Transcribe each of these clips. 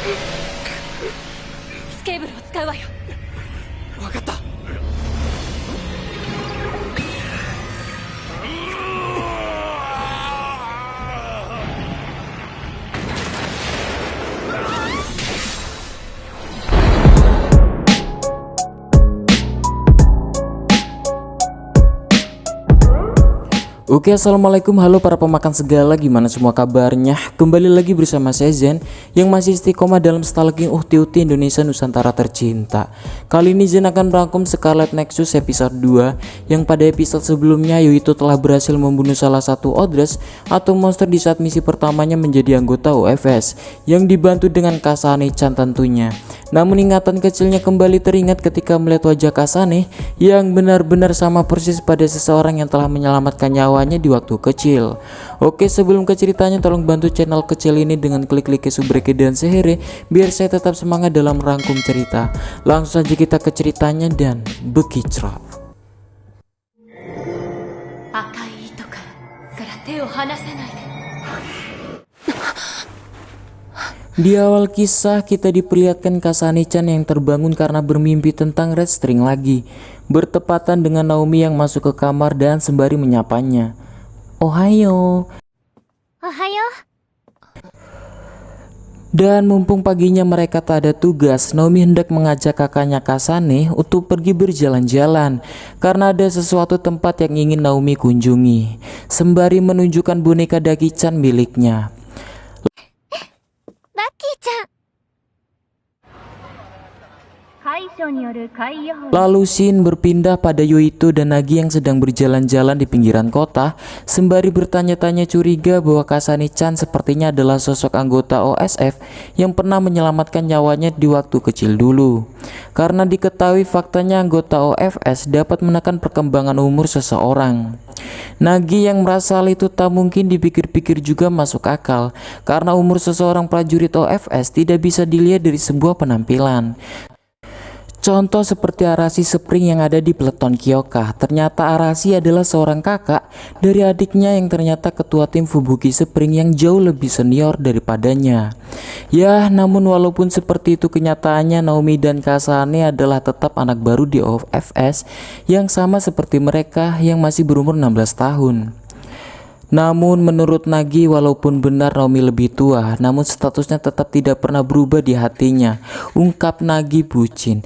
スケーブルを使うわよ。わかった。Oke, assalamualaikum, halo para pemakan segala, gimana semua kabarnya? Kembali lagi bersama saya Zen yang masih istiqomah dalam stalking Uhti-Uhti Indonesia Nusantara tercinta. Kali ini Zen akan merangkum Scarlet Nexus episode 2 yang pada episode sebelumnya Yuito telah berhasil membunuh salah satu Odress atau monster di saat misi pertamanya menjadi anggota OFS yang dibantu dengan Kasane-chan tentunya. Namun ingatan kecilnya kembali teringat ketika melihat wajah Kasane yang benar-benar sama persis pada seseorang yang telah menyelamatkan nyawanya di waktu kecil. Oke, sebelum ke ceritanya tolong bantu channel kecil ini dengan klik like, subrek dan share biar saya tetap semangat dalam merangkum cerita. Langsung saja kita ke ceritanya dan bekicrot. Di awal kisah kita diperlihatkan Kasane-chan yang terbangun karena bermimpi tentang Red String lagi, bertepatan dengan Naomi yang masuk ke kamar dan sembari menyapanya. Ohayo. Ohayo. Dan mumpung paginya mereka tak ada tugas, Naomi hendak mengajak kakaknya Kasane untuk pergi berjalan-jalan karena ada sesuatu tempat yang ingin Naomi kunjungi, sembari menunjukkan boneka Daki-chan miliknya. Lalu scene berpindah pada Yuito dan Nagi yang sedang berjalan-jalan di pinggiran kota, sembari bertanya-tanya curiga bahwa Kasane-chan sepertinya adalah sosok anggota OSF yang pernah menyelamatkan nyawanya di waktu kecil dulu. Karena diketahui faktanya anggota OFS dapat menekan perkembangan umur seseorang. Nagi yang merasa hal itu tak mungkin dipikir-pikir juga masuk akal, karena umur seseorang prajurit OFS tidak bisa dilihat dari sebuah penampilan. Contoh seperti Arashi Spring yang ada di peleton Kyoka. Ternyata Arashi adalah seorang kakak dari adiknya yang ternyata ketua tim Fubuki Spring yang jauh lebih senior daripadanya. Ya, namun walaupun seperti itu kenyataannya Naomi dan Kasane adalah tetap anak baru di OFS yang sama seperti mereka yang masih berumur 16 tahun. Namun menurut Nagi, walaupun benar Naomi lebih tua, namun statusnya tetap tidak pernah berubah di hatinya, ungkap Nagi bucin.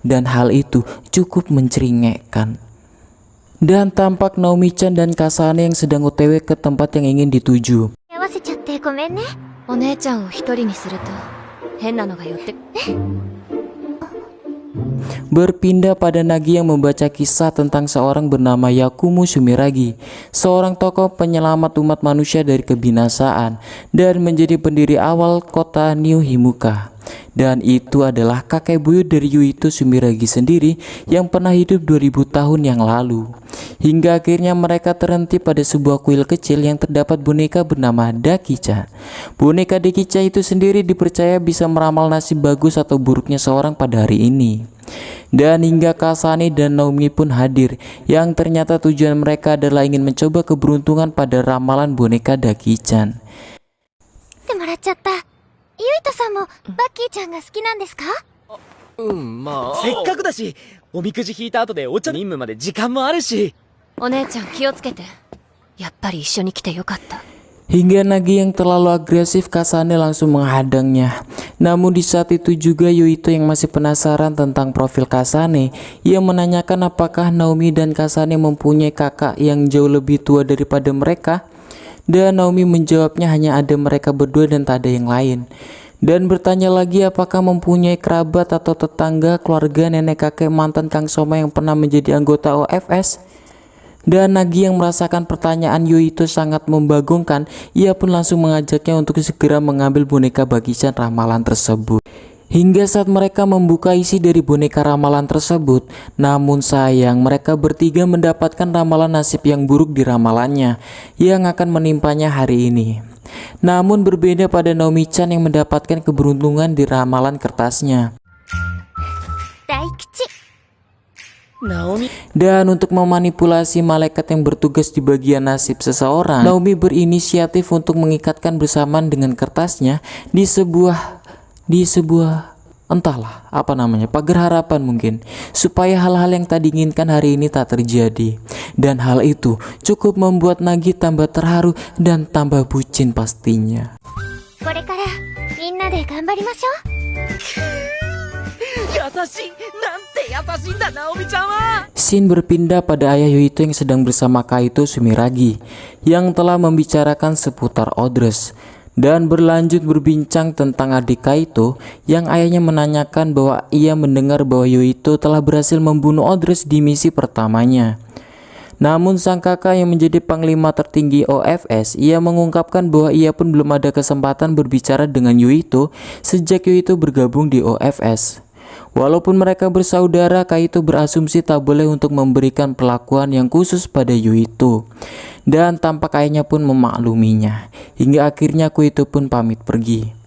Dan hal itu cukup mencengengkan. Dan tampak Naomi-chan dan Kasane yang sedang OTW ke tempat yang ingin dituju. Berpindah pada Nagi yang membaca kisah tentang seorang bernama Yakumo Sumiragi, seorang tokoh penyelamat umat manusia dari kebinasaan dan menjadi pendiri awal kota New Himuka. Dan itu adalah kakek buyut dari Yuito Sumiragi sendiri yang pernah hidup 2000 tahun yang lalu. Hingga akhirnya mereka terhenti pada sebuah kuil kecil yang terdapat boneka bernama Daki-chan. Boneka Daki-chan itu sendiri dipercaya bisa meramal nasib bagus atau buruknya seorang pada hari ini. Dan hingga Kasane dan Naomi pun hadir, yang ternyata tujuan mereka adalah ingin mencoba keberuntungan pada ramalan boneka Daki-chan. Hingga Nagi yang terlalu agresif, Kasane langsung menghadangnya. Namun di saat itu juga Yuito yang masih penasaran tentang profil Kasane, ia menanyakan apakah Naomi dan Kasane mempunyai kakak yang jauh lebih tua daripada mereka. Dan Naomi menjawabnya hanya ada mereka berdua dan tak ada yang lain. Dan bertanya lagi apakah mempunyai kerabat atau tetangga, keluarga, nenek kakek, mantan Kang Soma yang pernah menjadi anggota OFS. Dan Nagi yang merasakan pertanyaan Yuito sangat membagongkan, ia pun langsung mengajaknya untuk segera mengambil boneka Baki-chan ramalan tersebut. Hingga saat mereka membuka isi dari boneka ramalan tersebut, namun sayang mereka bertiga mendapatkan ramalan nasib yang buruk di ramalannya yang akan menimpanya hari ini. Namun berbeda pada Naomi-chan yang mendapatkan keberuntungan di ramalan kertasnya. Naomi. Dan untuk memanipulasi malaikat yang bertugas di bagian nasib seseorang, Naomi berinisiatif untuk mengikatkan bersamaan dengan kertasnya di sebuah entahlah apa namanya, pagar harapan mungkin, supaya hal-hal yang tak diinginkan hari ini tak terjadi. Dan hal itu cukup membuat Nagi tambah terharu dan tambah bucin pastinya. これからみんなで頑張りましょう。優しい。なんて優しいんだ、ナオミちゃんは。 Scene berpindah pada ayah Yuito yang sedang bersama Kaito Sumiragi yang telah membicarakan seputar Odres dan berlanjut berbincang tentang adik Kaito yang ayahnya menanyakan bahwa ia mendengar bahwa Yuito telah berhasil membunuh Odres di misi pertamanya. Namun sang kakak yang menjadi panglima tertinggi OFS, ia mengungkapkan bahwa ia pun belum ada kesempatan berbicara dengan Yuito sejak Yuito bergabung di OFS. Walaupun mereka bersaudara, Kaito berasumsi tak boleh untuk memberikan perlakuan yang khusus pada Yuito. Dan tampak ayahnya pun memakluminya. Hingga akhirnya Yuito pun pamit pergi.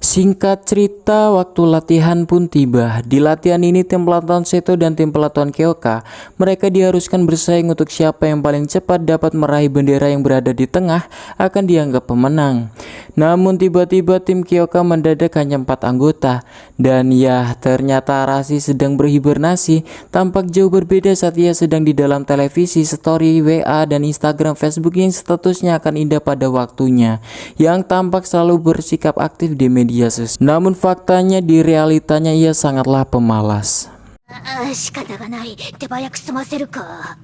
Singkat cerita, waktu latihan pun tiba. Di latihan ini tim pelatuan Seto dan tim pelatuan Kyoka, mereka diharuskan bersaing untuk siapa yang paling cepat dapat meraih bendera yang berada di tengah akan dianggap pemenang. Namun tiba-tiba tim Kyoka mendadak hanya 4 anggota. Dan ya, ternyata Arashi sedang berhibernasi, tampak jauh berbeda saat ia sedang di dalam televisi, story, WA, dan Instagram, Facebook yang statusnya akan indah pada waktunya, yang tampak selalu bersikap aktif di media sosial. Namun faktanya di realitanya ia sangatlah pemalas. 仕方がない。手早く済ませるか。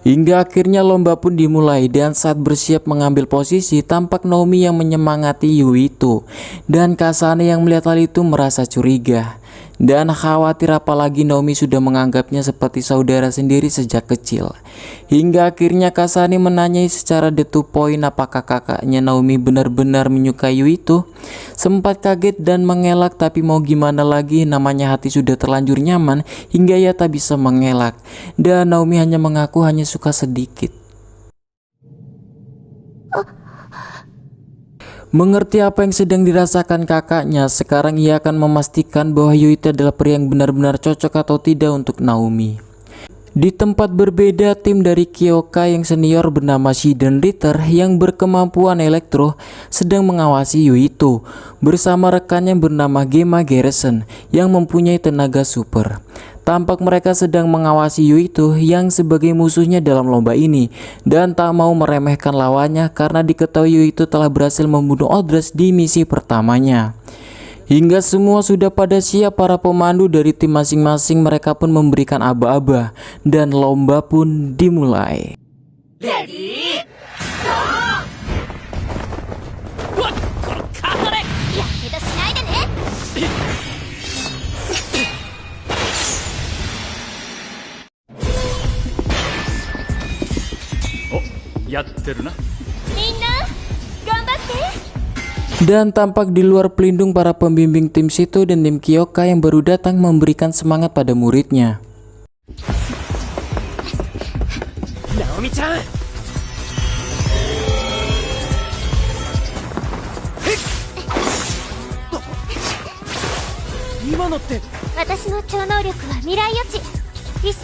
Hingga akhirnya lomba pun dimulai dan saat bersiap mengambil posisi tampak Naomi yang menyemangati Yuito. Dan Kasane yang melihat hal itu merasa curiga dan khawatir, apalagi Naomi sudah menganggapnya seperti saudara sendiri sejak kecil. Hingga akhirnya Kasane menanyai secara the to point apakah kakaknya Naomi benar-benar menyukai Yuito. Sempat kaget dan mengelak, tapi mau gimana lagi, namanya hati sudah terlanjur nyaman hingga ia tak bisa mengelak. Dan Naomi hanya mengaku hanya suka sedikit. Mengerti apa yang sedang dirasakan kakaknya, sekarang ia akan memastikan bahwa Yuito adalah pria yang benar-benar cocok atau tidak untuk Naomi. Di tempat berbeda, tim dari Kyoka yang senior bernama Shiden Ritter yang berkemampuan elektro sedang mengawasi Yuito bersama rekannya bernama Gema Garrison yang mempunyai tenaga super. Tampak mereka sedang mengawasi Yuito yang sebagai musuhnya dalam lomba ini dan tak mau meremehkan lawannya karena diketahui Yuito telah berhasil membunuh Odres di misi pertamanya. Hingga semua sudah pada siap, para pemandu dari tim masing-masing mereka pun memberikan aba-aba dan lomba pun dimulai. Ready? やけどしないでね。お、やってるな。みんな頑張って。 Dan tampak di luar pelindung para pembimbing tim Seto dan tim Kyoka yang baru datang memberikan semangat pada muridnya. Naomiちゃん。今のって。私の超能力は未来予知。いっ。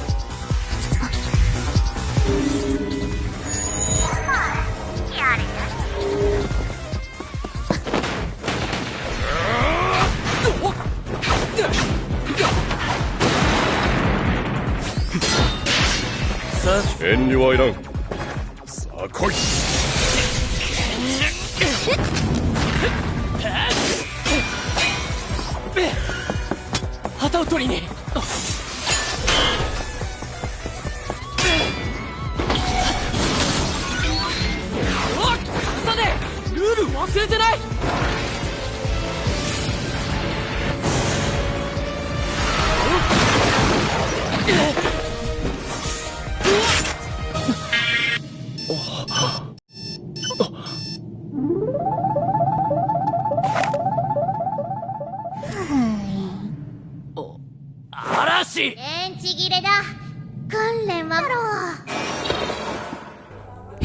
やれやれ。 遠慮はいらん。さあ来い。旗を取りに。おっ、カサネ、ルール忘れてない。 嵐。電池切れだ。訓練は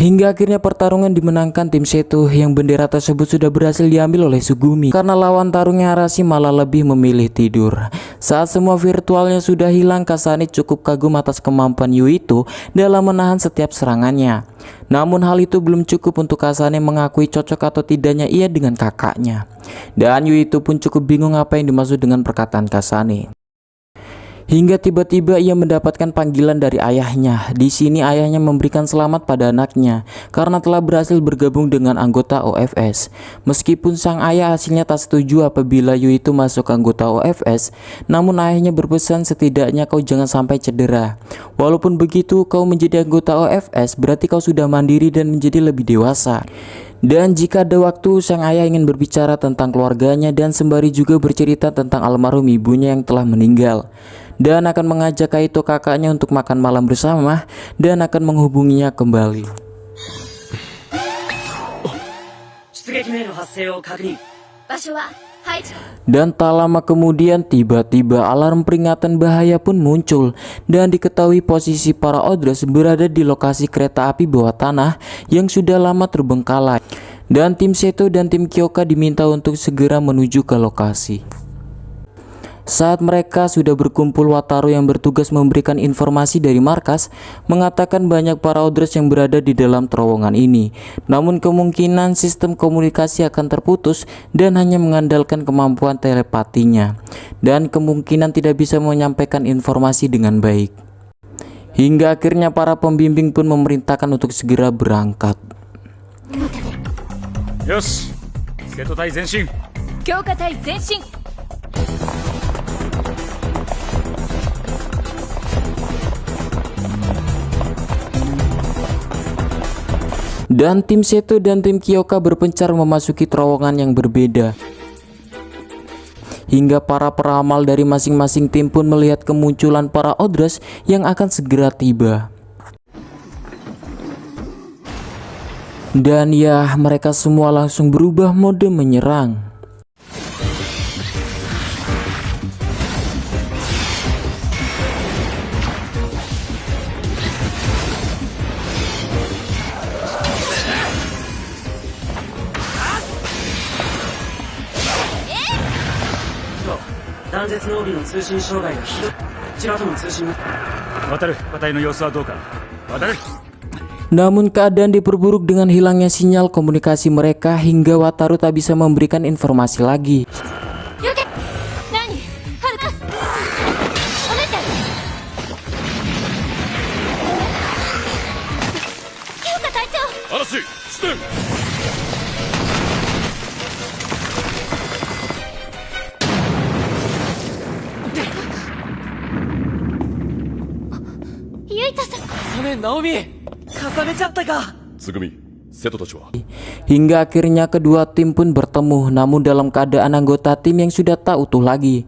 Hingga akhirnya pertarungan dimenangkan tim Seto yang bendera tersebut sudah berhasil diambil oleh Sugumi karena lawan tarungnya Arashi malah lebih memilih tidur. Saat semua virtualnya sudah hilang, Kasane cukup kagum atas kemampuan Yuito dalam menahan setiap serangannya. Namun hal itu belum cukup untuk Kasane mengakui cocok atau tidaknya ia dengan kakaknya. Dan Yuito pun cukup bingung apa yang dimaksud dengan perkataan Kasane. Hingga tiba-tiba ia mendapatkan panggilan dari ayahnya. Di sini ayahnya memberikan selamat pada anaknya karena telah berhasil bergabung dengan anggota OFS. Meskipun sang ayah hasilnya tak setuju apabila Yuito masuk anggota OFS, namun ayahnya berpesan setidaknya kau jangan sampai cedera. Walaupun begitu, kau menjadi anggota OFS berarti kau sudah mandiri dan menjadi lebih dewasa. Dan jika ada waktu, sang ayah ingin berbicara tentang keluarganya dan sembari juga bercerita tentang almarhum ibunya yang telah meninggal. Dan akan mengajak Kaito kakaknya untuk makan malam bersama dan akan menghubunginya kembali. Dan tak lama kemudian tiba-tiba alarm peringatan bahaya pun muncul dan diketahui posisi para Odres berada di lokasi kereta api bawah tanah yang sudah lama terbengkalai. Dan tim Seto dan tim Kyoka diminta untuk segera menuju ke lokasi. Saat mereka sudah berkumpul, Wataru yang bertugas memberikan informasi dari markas mengatakan banyak para Odres yang berada di dalam terowongan ini. Namun kemungkinan sistem komunikasi akan terputus dan hanya mengandalkan kemampuan telepatinya. Dan kemungkinan tidak bisa menyampaikan informasi dengan baik. Hingga akhirnya para pembimbing pun memerintahkan untuk segera berangkat. Yoshi, Seto tai zenshin. Kyoka tai zenshin. Dan tim Seto dan tim Kyoka berpencar memasuki terowongan yang berbeda. Hingga para peramal dari masing-masing tim pun melihat kemunculan para Odres yang akan segera tiba. Dan ya, mereka semua langsung berubah mode menyerang. Namun keadaan diperburuk dengan hilangnya sinyal komunikasi mereka hingga Wataru tak bisa memberikan informasi lagi. Hingga akhirnya kedua tim pun bertemu, namun dalam keadaan anggota tim yang sudah tak utuh lagi.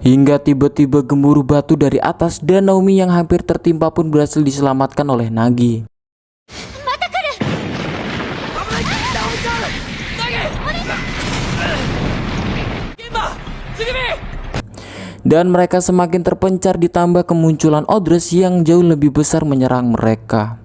Hingga tiba-tiba gemuruh batu dari atas dan Naomi yang hampir tertimpa pun berhasil diselamatkan oleh Nagi. Dan mereka semakin terpencar ditambah kemunculan Odres yang jauh lebih besar menyerang mereka.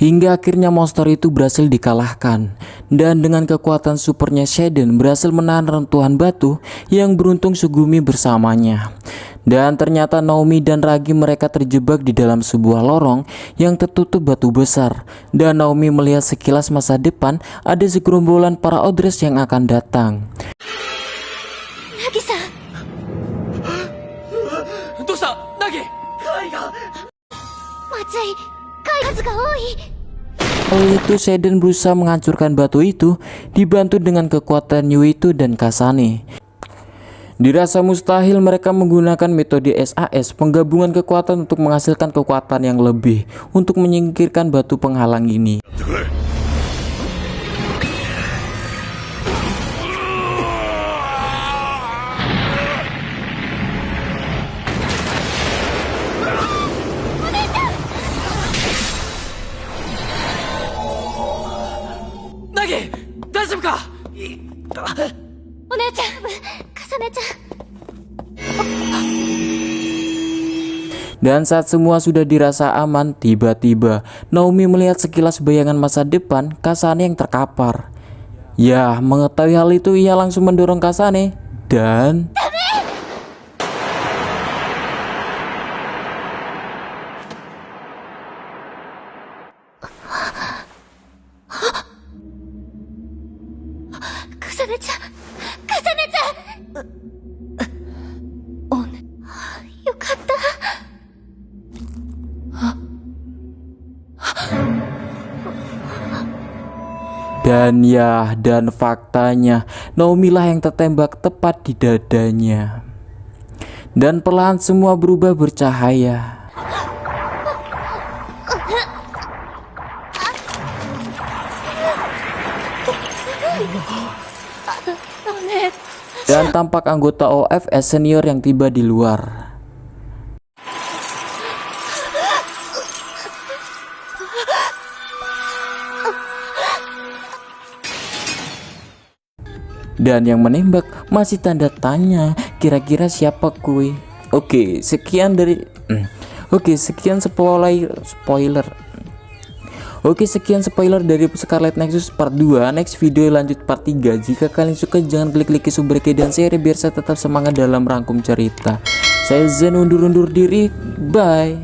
Hingga akhirnya monster itu berhasil dikalahkan. Dan dengan kekuatan supernya Shaden berhasil menahan rentuhan batu yang beruntung Sugumi bersamanya. Dan ternyata Naomi dan Ragi mereka terjebak di dalam sebuah lorong yang tertutup batu besar. Dan Naomi melihat sekilas masa depan ada segerombolan para Odres yang akan datang. Nagi-san. Dosta, Nagi? Matsui, kai ga oi. Oleh itu Shaden berusaha menghancurkan batu itu dibantu dengan kekuatan Yuito dan Kasane. Dirasa mustahil mereka menggunakan metode SAS, penggabungan kekuatan untuk menghasilkan kekuatan yang lebih untuk menyingkirkan batu penghalang ini. Kasane, daijoubu ka? お姉ちゃん、かさねちゃん。 Dan saat semua sudah dirasa aman, tiba-tiba Naomi melihat sekilas bayangan masa depan Kasane yang terkapar. Ya, mengetahui hal itu ia langsung mendorong Kasane dan... Dan faktanya Naomi lah yang tertembak tepat di dadanya. Dan perlahan semua berubah bercahaya. Dan tampak anggota OFS senior yang tiba di luar. Dan yang menembak masih tanda tanya, kira-kira siapa kue? Oke, sekian dari sekian spoiler. Oke, sekian spoiler dari Scarlet Nexus part 2. Next video lanjut part 3. Jika kalian suka jangan klik sumber dan share biar saya tetap semangat dalam rangkum cerita. Saya Zen undur diri. Bye.